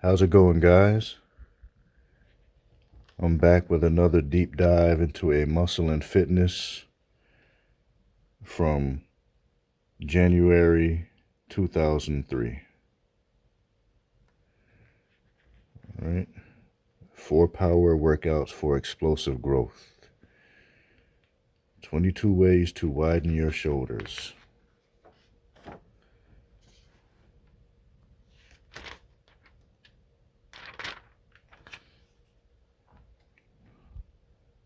How's it going, guys? I'm back with another deep dive into a muscle and fitness from January 2003. All right. 4 power workouts for explosive growth. 22 ways to widen your shoulders.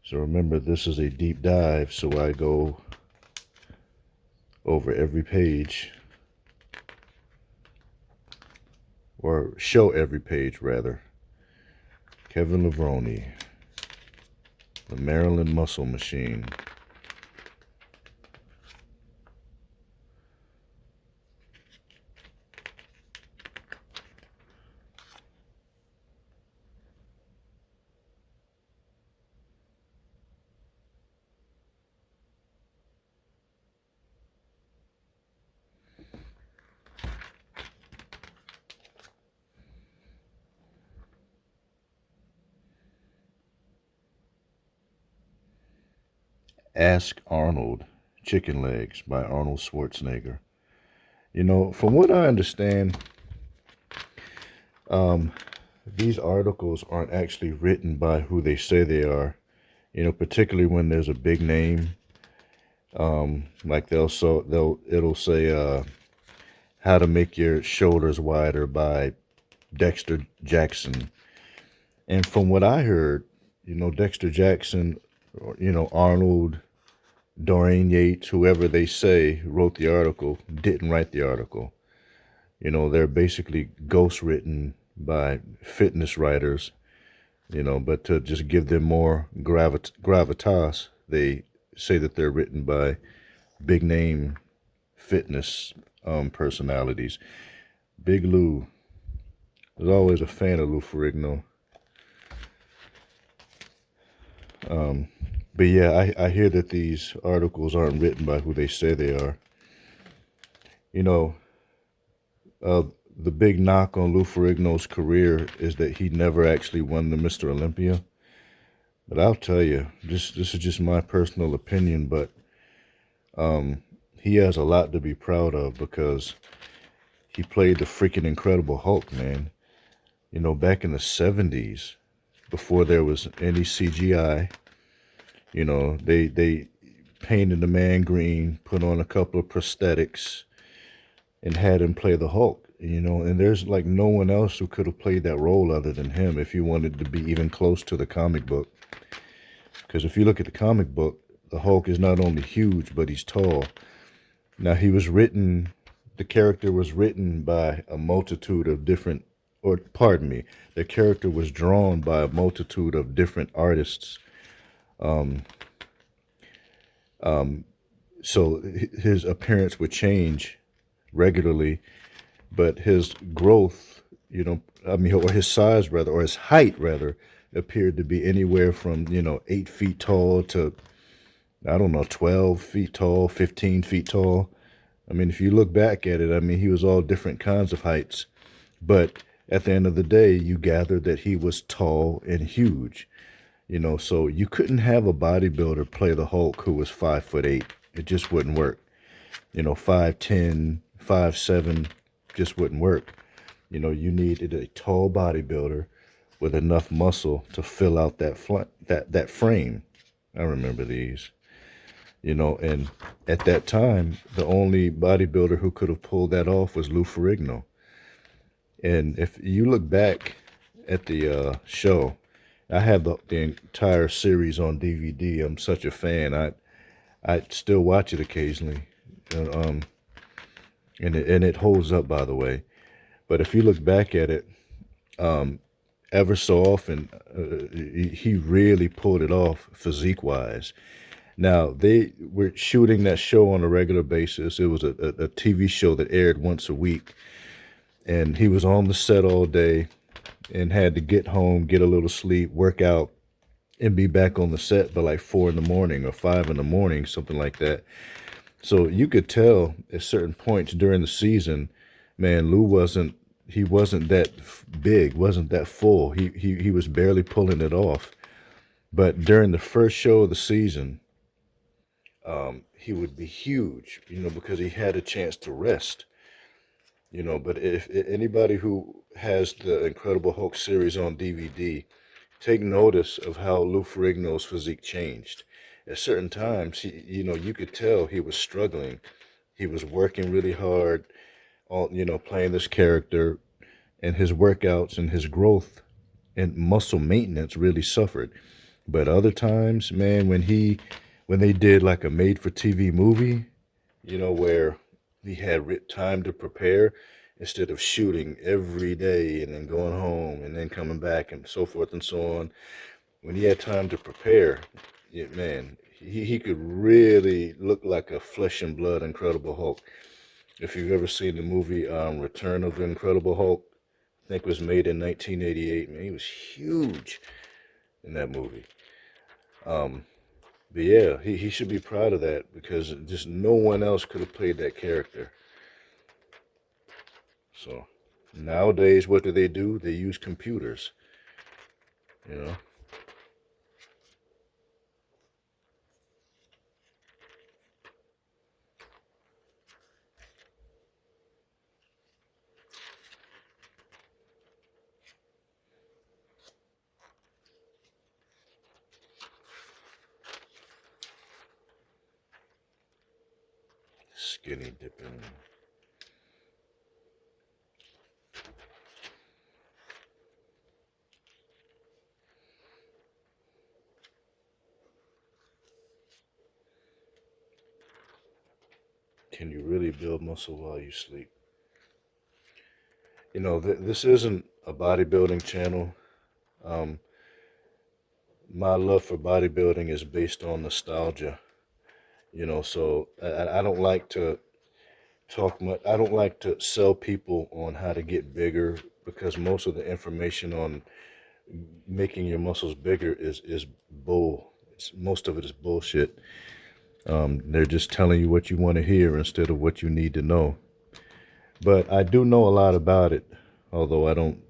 So remember, this is a deep dive, so I go over every page, or show every page rather. Kevin Levrone, the Maryland Muscle Machine. Ask Arnold, Chicken Legs by Arnold Schwarzenegger. You know, from what I understand, these articles aren't actually written by who they say they are. You know, particularly when there's a big name, like it'll say how to make your shoulders wider by Dexter Jackson. And from what I heard, you know, Dexter Jackson, or, you know, Arnold, Dorian Yates, whoever they say wrote the article, didn't write the article. You know, they're basically ghost written by fitness writers, you know, but to just give them more gravitas, they say that they're written by big name fitness personalities. Big Lou. I was always a fan of Lou Ferrigno. But yeah, I hear that these articles aren't written by who they say they are. You know, the big knock on Lou Ferrigno's career is that he never actually won the Mr. Olympia. But I'll tell you, this is just my personal opinion, but he has a lot to be proud of because he played the freaking Incredible Hulk, man. You know, back in the 70s, before there was any CGI, you know, they painted the man green, put on a couple of prosthetics, and had him play the Hulk, you know, and there's like no one else who could have played that role other than him if you wanted to be even close to the comic book. Because if you look at the comic book, the Hulk is not only huge, but he's tall. Now, the character was written by a multitude of different, or pardon me, the character was drawn by a multitude of different artists. So his appearance would change regularly, but his growth, you know, I mean, or his size rather, or his height rather, appeared to be anywhere from, you know, 8 feet tall to, I don't know, 12 feet tall, 15 feet tall. I mean, if you look back at it, I mean, he was all different kinds of heights. But at the end of the day, you gather that he was tall and huge. You know, so you couldn't have a bodybuilder play the Hulk who was 5'8". It just wouldn't work. You know, 5'10", 5'7", just wouldn't work. You know, you needed a tall bodybuilder with enough muscle to fill out that frame. I remember these. You know, and at that time, the only bodybuilder who could have pulled that off was Lou Ferrigno. And if you look back at the show, I have the entire series on DVD. I'm such a fan. I still watch it occasionally, and it holds up, by the way. But if you look back at it, ever so often, he really pulled it off physique wise. Now, they were shooting that show on a regular basis. It was a TV show that aired once a week. And he was on the set all day and had to get home, get a little sleep, work out, and be back on the set by like 4 in the morning or 5 in the morning, something like that. So you could tell at certain points during the season, man, Lou wasn't he wasn't that big, wasn't that full. He was barely pulling it off. But during the first show of the season, he would be huge, because he had a chance to rest. But if anybody who has the Incredible Hulk series on DVD, take notice of how Lou Ferrigno's physique changed. At certain times, you could tell he was struggling. He was working really hard on, playing this character, and his workouts and his growth and muscle maintenance really suffered. But other times, man, when they did like a made for TV movie, where he had time to prepare instead of shooting every day and then going home and then coming back and so forth and so on. When he had time to prepare, man, he could really look like a flesh and blood Incredible Hulk. If you've ever seen the movie Return of the Incredible Hulk, I think it was made in 1988, man, he was huge in that movie. But yeah, he should be proud of that, because just no one else could have played that character. So nowadays, what do? They use computers, you know. Skinny dipping. Can you really build muscle while you sleep? This isn't a bodybuilding channel. Um, my love for bodybuilding is based on nostalgia. So I don't like to talk much. I don't like to sell people on how to get bigger, because most of the information on making your muscles bigger is bull. Most of it is bullshit. They're just telling you what you want to hear instead of what you need to know. But I do know a lot about it, although I don't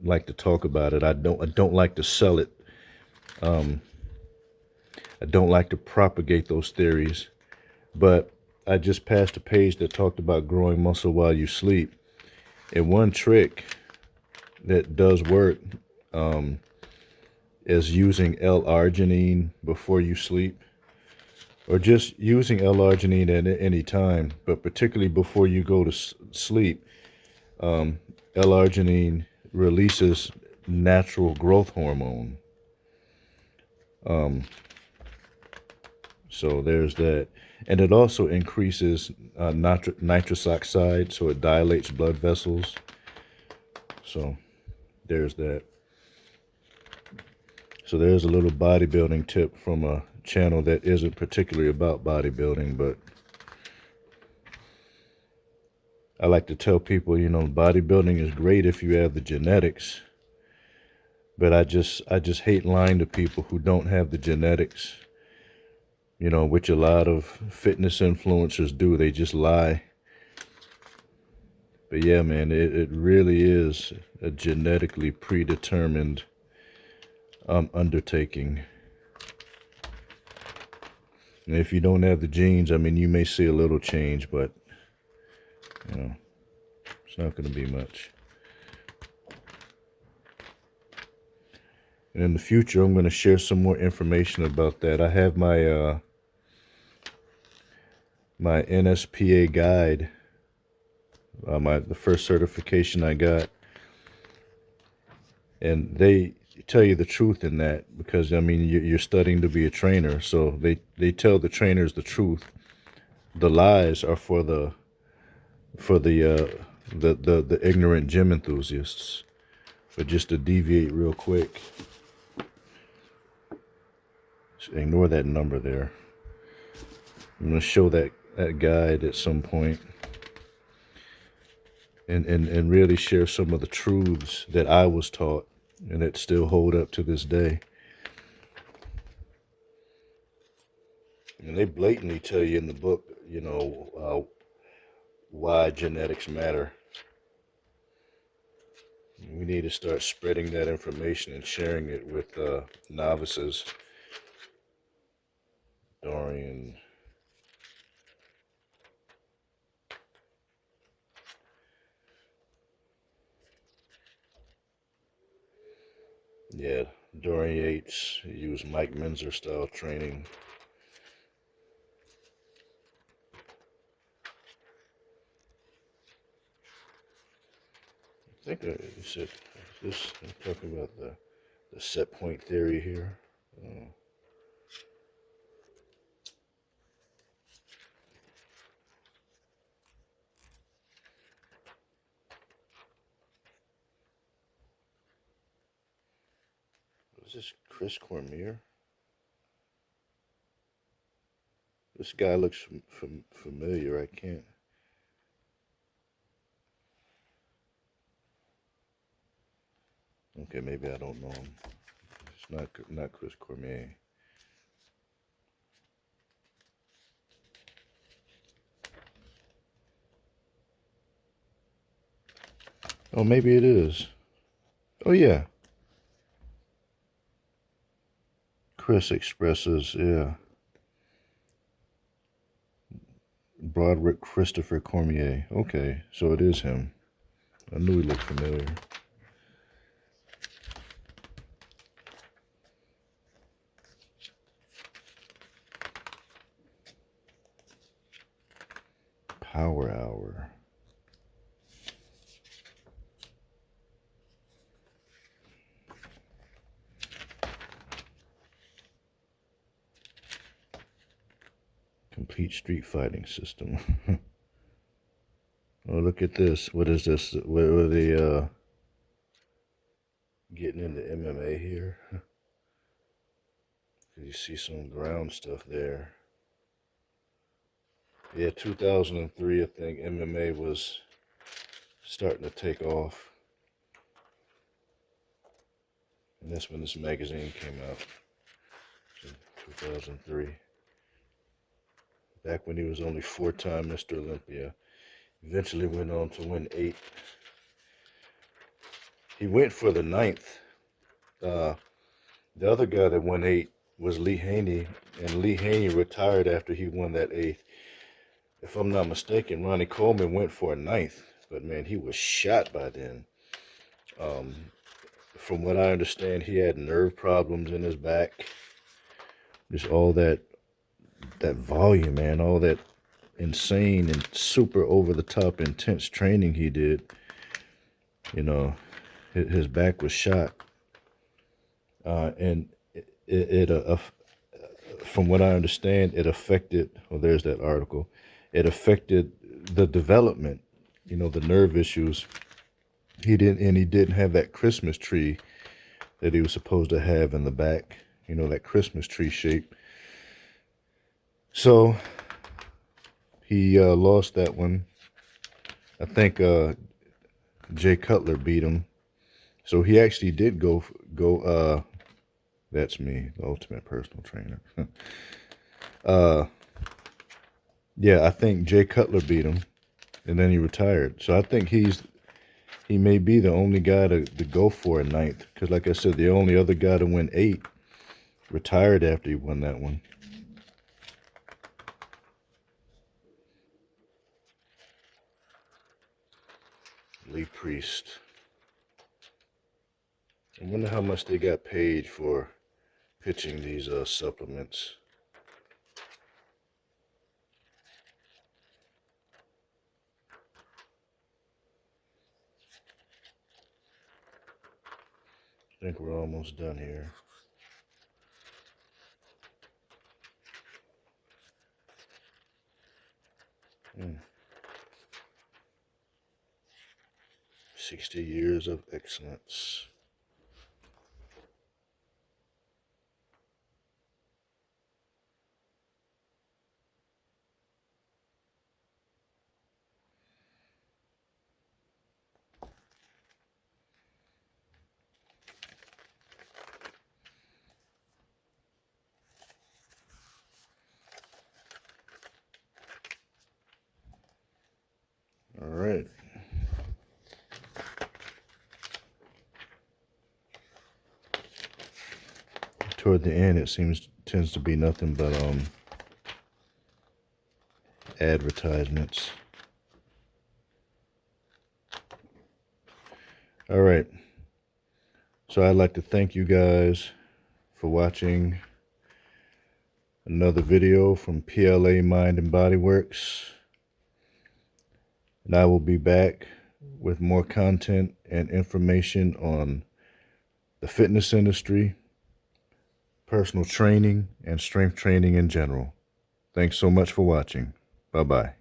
like to talk about it. I don't like to sell it. I don't like to propagate those theories. But I just passed a page that talked about growing muscle while you sleep. And one trick that does work is using L-arginine before you sleep, or just using L-arginine at any time, but particularly before you go to sleep. L-arginine releases natural growth hormone. So there's that. And it also increases nitrous oxide, so it dilates blood vessels. So there's that. So there's a little bodybuilding tip from a channel that isn't particularly about bodybuilding, but I like to tell people, bodybuilding is great if you have the genetics, but I just hate lying to people who don't have the genetics, which a lot of fitness influencers do. They just lie. But yeah, man, it really is a genetically predetermined undertaking. And if you don't have the genes, I mean, you may see a little change, but it's not going to be much. And in the future, I'm going to share some more information about that. I have my my NSPA guide, the first certification I got, and they tell you the truth in that, because I mean you're studying to be a trainer, so they tell the trainers the truth. The lies are for the ignorant gym enthusiasts. But just to deviate real quick, ignore that number there. I'm going to show that guide at some point, and really share some of the truths that I was taught and that still hold up to this day. And they blatantly tell you in the book, why genetics matter. We need to start spreading that information and sharing it with novices. Dorian. Yeah, Dorian Yates used Mike Menzer style training. I think you said this. I'm talking about the set point theory here. Is this Chris Cormier? This guy looks familiar. I can't. Okay, maybe I don't know him. It's not Chris Cormier. Oh, maybe it is. Oh yeah. Chris expresses, yeah. Broderick Christopher Cormier. Okay, so it is him. I knew he looked familiar. Power Hour. Complete street fighting system. Oh, look at this. What is this? What are they getting into MMA here? You see some ground stuff there. Yeah, 2003, I think MMA was starting to take off. And that's when this magazine came out. In 2003. Back when he was only 4-time Mr. Olympia. Eventually went on to win 8. He went for the 9th. The other guy that won 8 was Lee Haney, and Lee Haney retired after he won that 8th. If I'm not mistaken, Ronnie Coleman went for a 9th, but man, he was shot by then. From what I understand, he had nerve problems in his back. Just all that volume, man, all that insane and super over the top intense training he did. You know, his back was shot, and from what I understand, it affected. Well, there's that article. It affected the development. You know, the nerve issues. He didn't have that Christmas tree that he was supposed to have in the back. You know, that Christmas tree shape. So he lost that one. I think Jay Cutler beat him. So he actually did go. That's me, the ultimate personal trainer. Yeah, I think Jay Cutler beat him, and then he retired. So I think he may be the only guy to go for a 9th. Because like I said, the only other guy to win 8 retired after he won that one. Lee Priest. I wonder how much they got paid for pitching these supplements. I think we're almost done here. Mm. 60 years of excellence. All right. toward the end, it tends to be nothing but advertisements. All right. So I'd like to thank you guys for watching another video from PLA Mind and Body Works. And I will be back with more content and information on the fitness industry, personal training, and strength training in general. Thanks so much for watching. Bye-bye.